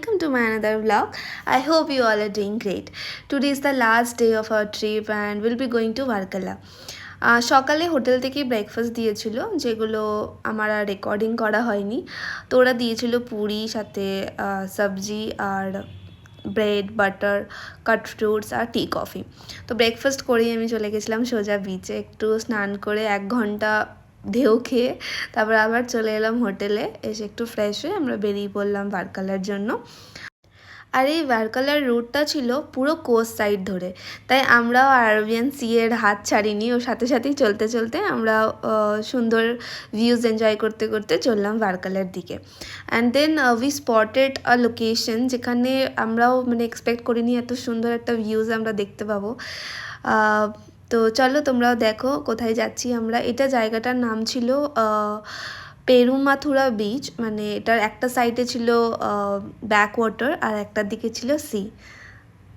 welcome to my another vlog. I hope you all are doing great. Today is the last day of our trip and we'll be going to Varkala. সকালে hotel থেকে breakfast দিয়েছিল, যেগুলো আমার আর recording করা হয়নি। তো ওরা দিয়েছিল পুরি, সাথে সবজি আর ব্রেড, বাটার, কাট ফ্রুটস আর টি কফি। তো ব্রেকফাস্ট করেই আমি চলে গেছিলাম সোজা বিচে, একটু স্নান করে 1 ঘন্টা ঢেউ খেয়ে তারপর আবার চলে এলাম হোটেলে। এসে একটু ফ্রেশ হয়ে আমরা বেরিয়ে পড়লাম ভার্কালার জন্য। আর এই ভার্কালার রুটটা ছিল পুরো কোস্ট সাইড ধরে, তাই আমরাও আরবিয়ান সি এর হাত ছাড়িনি, ওর সাথে সাথেই চলতে চলতে আমরা সুন্দর ভিউজ এনজয় করতে করতে চললাম ভার্কালার দিকে। And then we spotted a location যেখানে আমরাও এক্সপেক্ট করিনি এত সুন্দর একটা ভিউজ আমরা দেখতে পাবো। তো চলো তোমরাও দেখো কোথায় যাচ্ছি আমরা। এটা জায়গাটার নাম ছিল পেরুমাথুরা বিচ, এটার একটা সাইডে ছিল ব্যাক ওয়াটার আর একটার দিকে ছিল সি।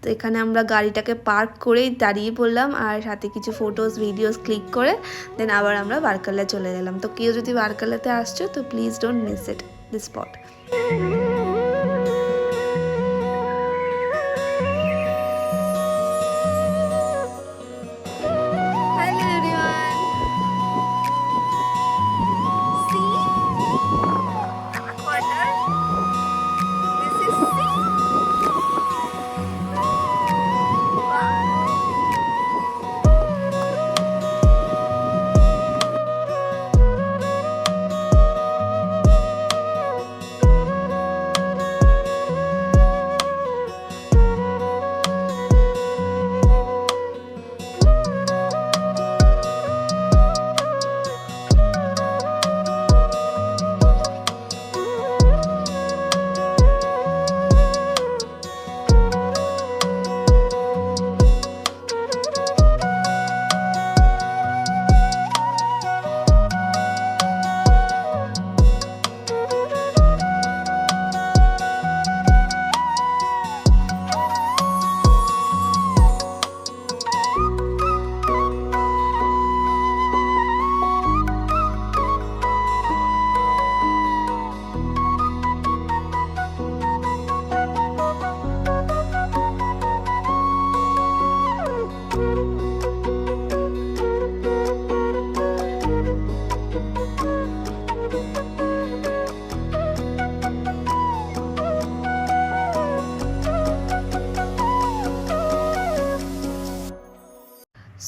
তো এখানে আমরা গাড়িটাকে পার্ক করেই দাঁড়িয়ে পড়লাম আর সাথে কিছু ফটোস ভিডিওস ক্লিক করে দেন আবার আমরা ভার্কালা চলে গেলাম। তো কেউ যদি ভার্কালাতে আসছো তো please don't miss it this spot.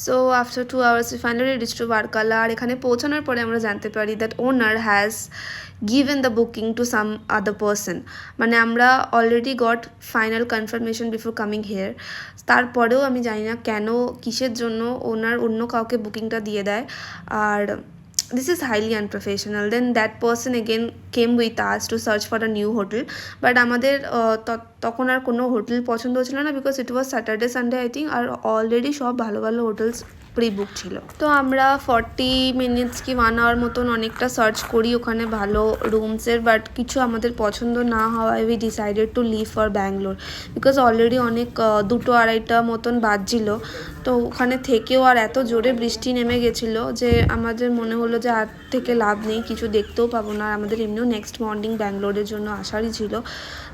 So after 2 hours we finally reached to Varkala. আর এখানে পৌঁছানোর পরে আমরা জানতে পারি that owner has given the booking to some other person. আমরা already got final confirmation before coming here. তারপরেও আমি জানি না কেন, কিসের জন্য ওনার অন্য কাউকে বুকিংটা দিয়ে দেয়। আর this is highly unprofessional. Then that person again came with us to search for a new hotel, but আমাদের তখন আর কোনো হোটেল পছন্দ হচ্ছিল না, because it was Saturday Sunday I think, আর অলরেডি সব ভালো ভালো হোটেলস প্রি বুক ছিল। তো আমরা 40 মিনিটস কি 1 আওয়ার মতন অনেকটা সার্চ করি ওখানে ভালো রুমসের, বাট কিছু আমাদের পছন্দ না হওয়ায় we decided to leave for Bangalore, because already অনেক 2-2:30 মতন বাজছিল। তো ওখানে থেকেও আর এত জোরে বৃষ্টি নেমে গেছিলো যে আমাদের মনে হলো যে আর থেকে লাভ নেই, কিছু দেখতেও পাবো না। আর আমাদের এমনিও নেক্সট মর্নিং ব্যাঙ্গালোরের জন্য আসারই ছিল।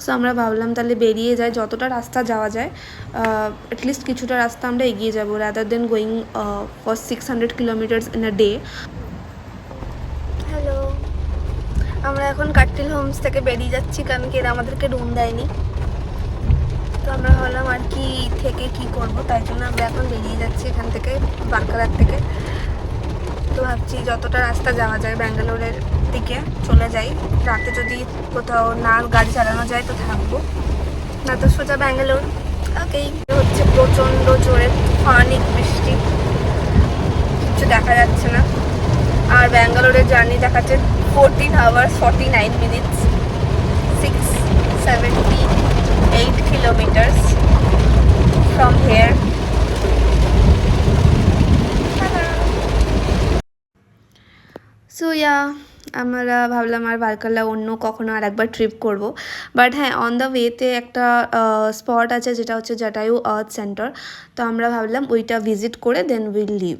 সো আমরা ভাবলাম তাহলে বেরিয়ে যাই, যতটা রাস্তা যাওয়া যায় অ্যাটলিস্ট কিছুটা রাস্তা আমরা এগিয়ে যাবো, rather than going for 600 kilometres in a day. Hello, আমরা এখন কাটটিল হোমস থেকে বেরিয়ে যাচ্ছি, কারণ কি এরা আমাদেরকে রুম দেয়নি। তো আমরা ভাবলাম আর কি থেকে কি করব, তাই জন্য আমরা এখন বেরিয়ে যাচ্ছি এখান থেকে, ভার্কালার থেকে। তো ভাবছি যতটা রাস্তা যাওয়া যায় ব্যাঙ্গালোরের দিকে চলে যাই, রাতে যদি কোথাও না গাড়ি চালানো যায় তো থাকবো, না তো সোজা ব্যাঙ্গালোর। ওকেই হচ্ছে প্রচণ্ড জোরে তুফানি বৃষ্টি, কিছু দেখা যাচ্ছে না। আর ব্যাঙ্গালোরের জার্নি দেখাচ্ছে 14 hours 49 minutes, 678 kilometers from here. So আমরা ভাবলাম আর ভার্কালা অন্য কখনো আর একবার ট্রিপ করব। বাট হ্যাঁ, অন দ্য ওয়েতে একটা স্পট আছে যেটা হচ্ছে জটায়ু আর্থ সেন্টার। তো আমরা ভাবলাম ওইটা ভিজিট করে দেন উইল লিভ।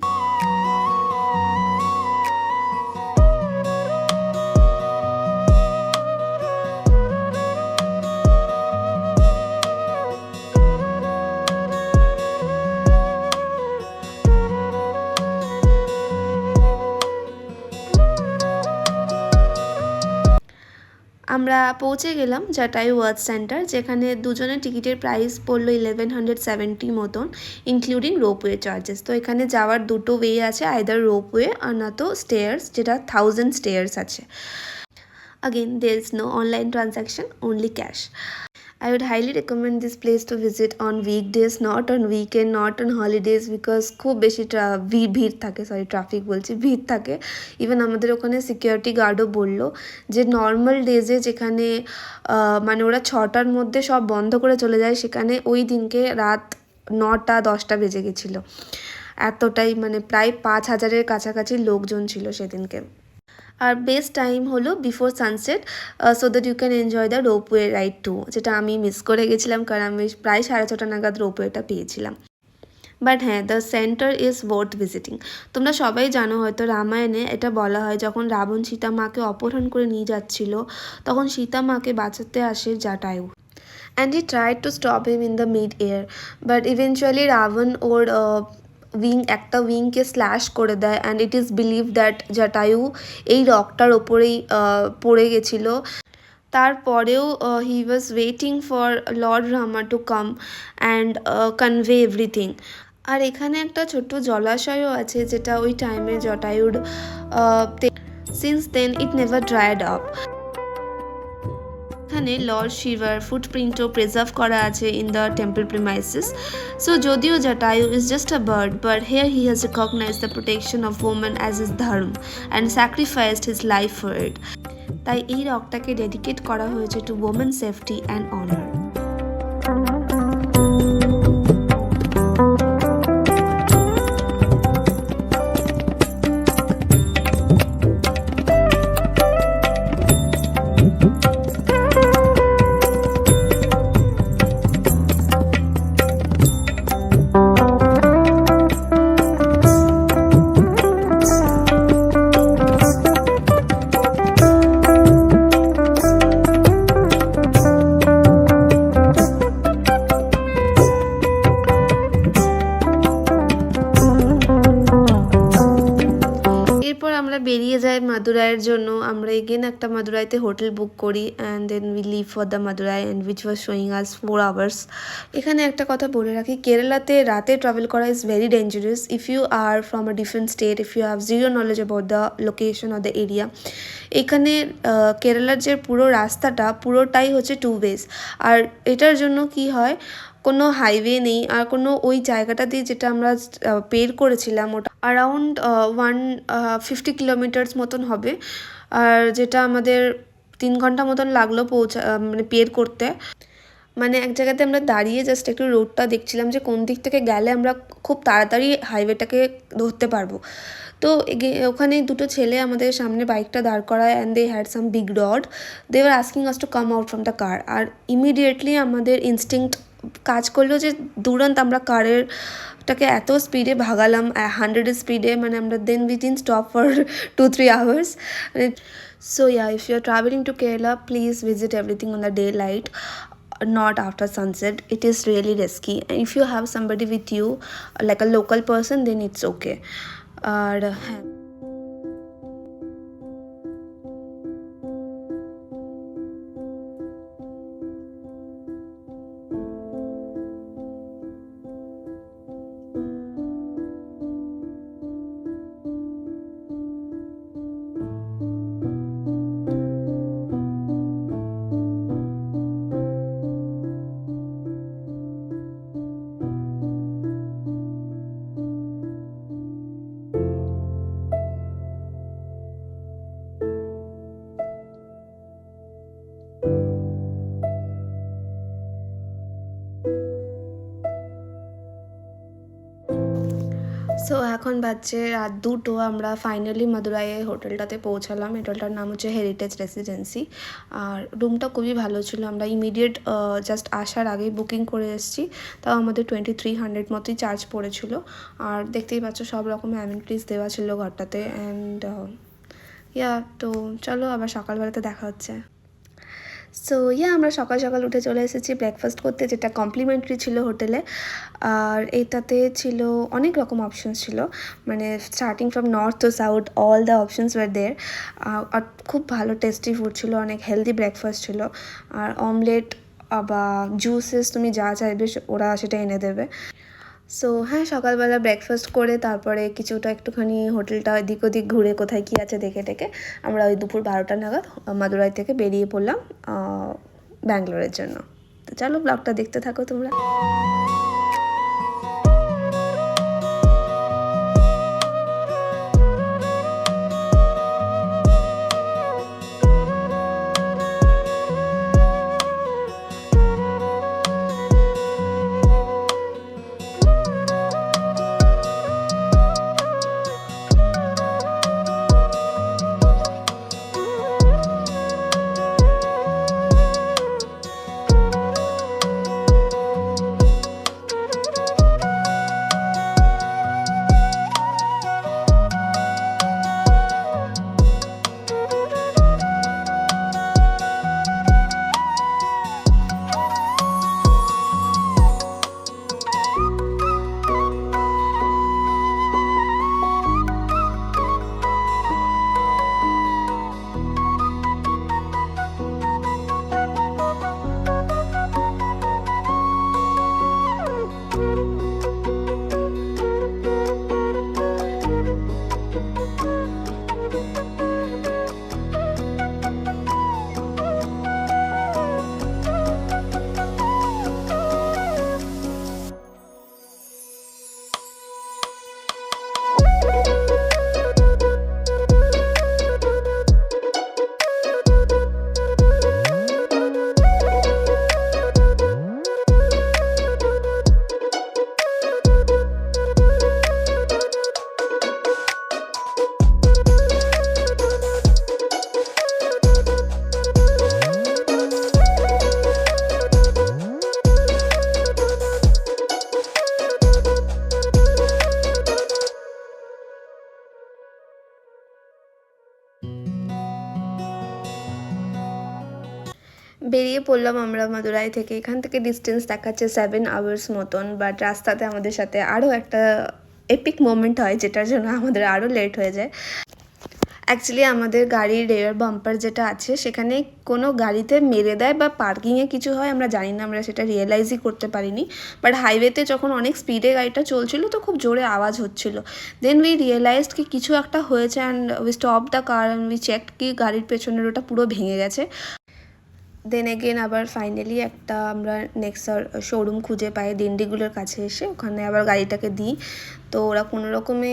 আমরা পৌঁছে গেলাম জটায়ু ওয়াচ সেন্টার, যেখানে দুজনের টিকিটের প্রাইস পড়লো 1170 মতন, ইনক্লুডিং রোপওয়ে চার্জেস। তো এখানে যাওয়ার দুটো ওয়ে আছে, আইদার রোপওয়ে আর না তো স্টেয়ার্স, যেটা 1000 স্টেয়ার্স আছে। Again, there is no online transaction, only cash. I would highly recommend this place to visit on weekdays, not on weekend, not on holidays, because খুব বেশি ভিড় থাকে, ট্রাফিক বলছি, ভিড় থাকে। ইভেন আমাদের ওখানে সিকিউরিটি গার্ডও বললো যে নর্মাল ডেজে যেখানে মানে ওরা 6টার মধ্যে সব বন্ধ করে চলে যায়, সেখানে ওই দিনকে রাত 9টা-10টা বেজে গেছিলো। এতটাই মানে প্রায় 5000-এর কাছাকাছি লোকজন ছিল সেদিনকে। আর বেস্ট টাইম হলো before sunset, so that you can enjoy the ropeway ride too, যেটা আমি মিস করে গেছিলাম কারণ আমি প্রায় 6:30 নাগাদ রোপওয়েটা পেয়েছিলাম। বাট হ্যাঁ, the centre is worth visiting. তোমরা সবাই জানো হয়তো, রামায়ণে এটা বলা হয় যখন রাবণ সীতা মাকে অপহরণ করে নিয়ে যাচ্ছিল, তখন সীতা মাকে বাঁচাতে আসে Jatayu, and he tried to stop him in the mid-air, but eventually Ravan ওর একটা উইংকে স্ল্যাশ করে দেয়, and it is believe that Jatayu এই রকটার ওপরেই পড়ে গেছিলো। তারপরেও he was waiting for Lord Rama to come and convey everything. আর এখানে একটা ছোট্ট জলাশয়ও আছে, যেটা ওই টাইমে জটায়ুর since then it never dried up. এখানে লর্ড শিভার ফুটপ্রিন্টও প্রিজার্ভ করা আছে in the temple premises. So যদিও Jatayu is just a bird, but here he has recognize the protection of women as his dharma and sacrificed his life for it. তাই এই রকটাকে dedicate করা হয়েছে to women safety and honour. বেরিয়ে যাই মাদুরাইয়ের জন্য। আমরা এগেন একটা মাদুরাইতে হোটেল বুক করি, and then we leave for the Madurai, and which was showing us 4 hours. এখানে একটা কথা বলে রাখি, কেরালাতে রাতে ট্রাভেল করা is very dangerous if you are from a different state, if you have zero knowledge about the location of the area. এখানে কেরালার যে পুরো রাস্তাটা পুরোটাই হচ্ছে 2 ওয়েজ, আর এটার জন্য কি হয়, কোনো হাইওয়ে নেই, আর কোনো ওই জায়গাটা দিয়ে যেটা আমরা পের করেছিলাম ওটা অ্যারাউন্ড 150 কিলোমিটার্স মতন হবে, আর যেটা আমাদের 3 ঘন্টা মতন লাগলো মানে পের করতে। মানে এক জায়গাতে আমরা দাঁড়িয়ে জাস্ট একটু রোডটা দেখছিলাম যে কোন দিক থেকে গেলে আমরা খুব তাড়াতাড়ি হাইওয়েটাকে ধরতে পারবো। তো ওখানে দুটো ছেলে আমাদের সামনে বাইকটা দাঁড় করায়, and they had some big rod, they were asking us to come out from the car. আর ইমিডিয়েটলি আমাদের ইনস্টিংক্ট কাজ করলো যে দুরন্ত আমরা কারেরটাকে এত স্পিডে ভাগালাম, 100 স্পিডে, মানে আমরা then we didn't stop for 2-3 hours. So yeah, if you are travelling to Kerala, please visit everything on the daylight, not after sunset. It is really risky, and if you have somebody with you like a local person, then it's okay. So এখন বাজছে রাত 2টো, আমরা finally মাদুরাইয়ে হোটেলটাতে পৌঁছালাম। হোটেলটার নাম হচ্ছে heritage residency, আর রুমটা খুবই ভালো ছিল। আমরা ইমিডিয়েট জাস্ট আসার আগেই বুকিং করে এসেছি, তাও আমাদের 2300 মতোই চার্জ পড়েছিল। আর দেখতেই পাচ্ছ সব রকম অ্যামিনিটিস দেওয়া ছিল ঘরটাতে, অ্যান্ড তো চলো আবার সকালবেলাতে দেখা হচ্ছে। সো আমরা সকাল সকাল উঠে চলে এসেছি ব্রেকফাস্ট করতে, যেটা কমপ্লিমেন্টারি ছিল হোটেলে। আর এটাতে ছিল অনেক রকম অপশনস ছিল, মানে starting from north to south all the options were there. আর খুব ভালো টেস্টি ফুড ছিল, অনেক হেলদি ব্রেকফাস্ট ছিল। আর অমলেট বা জুসেস তুমি যা চাইবে ওরা সেটা এনে দেবে। সো সকালবেলা ব্রেকফাস্ট করে তারপরে কিছুটা একটুখানি হোটেলটা এদিক ওদিক ঘুরে কোথায় কী আছে দেখে টেকে আমরা ওই দুপুর 12টা নাগাদ মাদুরাই থেকে বেরিয়ে পড়লাম ব্যাঙ্গালোরের জন্য। তো চলো ব্লগটা দেখতে থাকো তোমরা। বেরিয়ে পড়লাম আমরা মাদুরাই থেকে। এখান থেকে ডিস্টেন্স দেখাচ্ছে 7 আওয়ার্স মতন, বাট রাস্তাতে আমাদের সাথে আরও একটা এপিক মোমেন্ট হয়, যেটার জন্য আমাদের আরও লেট হয়ে যায়। অ্যাকচুয়ালি আমাদের গাড়ির রেয়ার বাম্পার যেটা আছে সেখানে কোনো গাড়িতে মেরে দেয় বা পার্কিংয়ে কিছু হয় আমরা জানি না, আমরা সেটা রিয়েলাইজই করতে পারিনি। বাট হাইওয়েতে যখন অনেক স্পিডে গাড়িটা চলছিল তো খুব জোরে আওয়াজ হচ্ছিল। দেন উই রিয়েলাইজড কি কিছু একটা হয়েছে and we stop the car and we checked কি গাড়ির পেছনের ওটা পুরো ভেঙে গেছে। দেন এগেন আবার ফাইনালি একটা আমরা নেক্সার শোরুম খুঁজে পাই দিন্ডিগুলোর কাছে এসে, ওখানে আবার গাড়িটাকে দিই। তো ওরা কোনো রকমে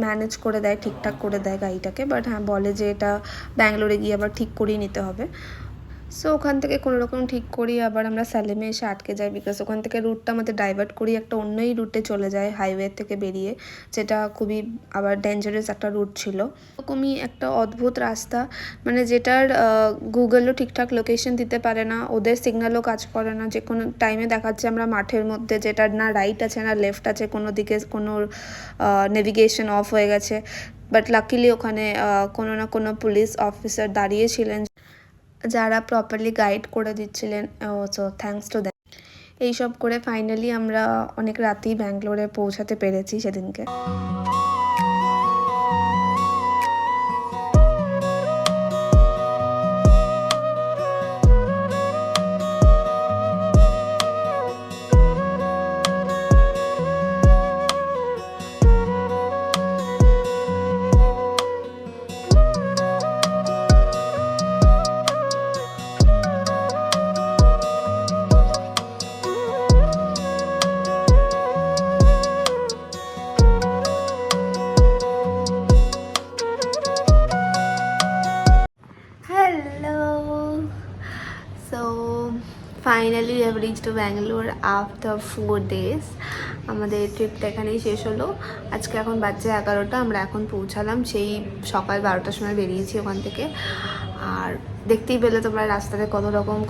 ম্যানেজ করে দেয়, ঠিকঠাক করে দেয় গাড়িটাকে। বাট বলে যে এটা ব্যাঙ্গালোরে গিয়ে আবার ঠিক করিয়ে নিতে হবে। সো ওখান থেকে কোনো রকম ঠিক করি আবার আমরা সালেমে এসে আটকে যাই, বিকজ ওখান থেকে রুটটা আমাদের ডাইভার্ট করি একটা অন্যই রুটে চলে যায় হাইওয়ে থেকে বেরিয়ে, যেটা খুবই আবার ডেঞ্জারাস একটা রুট ছিল। এরকমই একটা অদ্ভুত রাস্তা, মানে যেটার গুগলও ঠিকঠাক লোকেশন দিতে পারে না, ওদের সিগন্যালও কাজ করে না। যে কোনো টাইমে দেখাচ্ছে আমরা মাঠের মধ্যে, যেটার না রাইট আছে না লেফট আছে, কোনো দিকে কোনো নেভিগেশন অফ হয়ে গেছে। বাট লাকিলি ওখানে কোনো না কোনো পুলিশ অফিসার দাঁড়িয়েছিলেন যারা প্রপারলি গাইড করে দিচ্ছিলেন। So thanks to them. এইসব করে ফাইনালি আমরা অনেক রাতেই ব্যাঙ্গালোরে পৌঁছাতে পেরেছি সেদিনকে। Finally we have rich two Bangalore after 4 days। আমাদের ট্রিপটা এখানেই শেষ হলো। আজকে এখন বাজছে 11টা, আমরা এখন পৌঁছালাম, সেই সকাল 12টার সময় বেরিয়েছি ওখান থেকে। আর দেখতেই পেলে তোমরা রাস্তাতে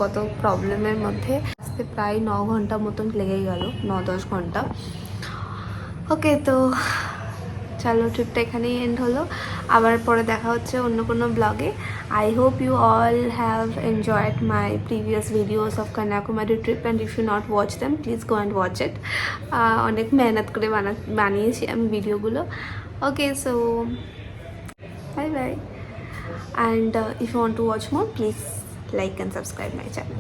কত প্রবলেমের মধ্যে আসতে প্রায় 9 ঘন্টা মতন লেগেই গেল, 9-10 ঘন্টা। ওকে, তো চলো ট্রিপটা এখানেই এন্ড হলো। আবার পরে দেখা হচ্ছে অন্য কোনো ব্লগে। I hope you all have enjoyed my previous videos of Kanyakumari trip, and if you not watch them, please go and watch it. অনেক মেহনত করে বানিয়েছি আমি ভিডিওগুলো. Okay, so bye bye. And if you want to watch more, please like and subscribe my channel.